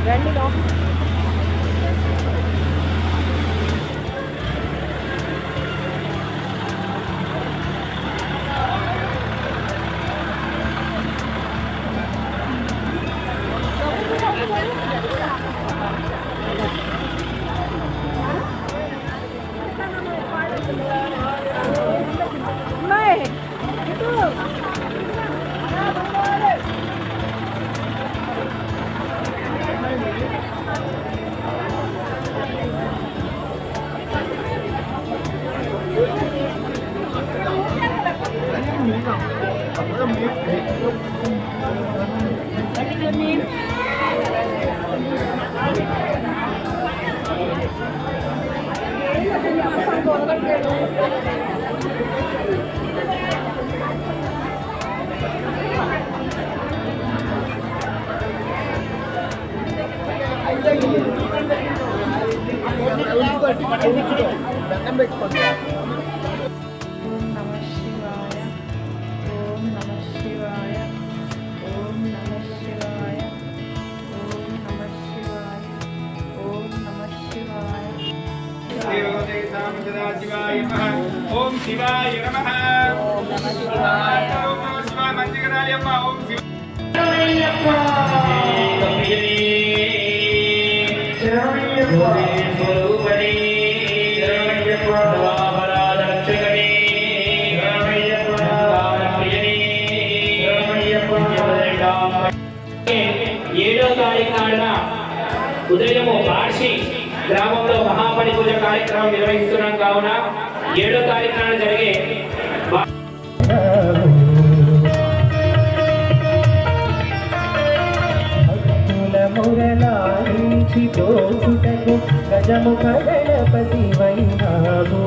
రండి లోపల. దండం పెట్టుకోండి. ఓం నమ శివాయ, ఓం నమ శివాయ, ఓం నమ శివాయ, ఓం నమ శివాయ, ఓం నమ శివాయ. ఓం శివాయ నమః. ఓం నమ శివాయ. ఓం నమ శివాయ. మంచిగా రాలి అమ్మ. ఓం శివాయ. ఏడో తారీఖు నాడున ఉదయము బార్షి గ్రామంలో మహాపడి పూజ కార్యక్రమం నిర్వహిస్తున్నాం. కావున 7వ తారీఖు నాడు జరిగే మురళాయించి దోచుటకు గజముఖ గణపతి వైనాము.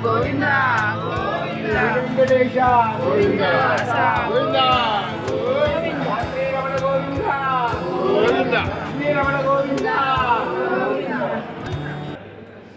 గోవింద గోవింద వెంకటేశ గోవింద గోవింద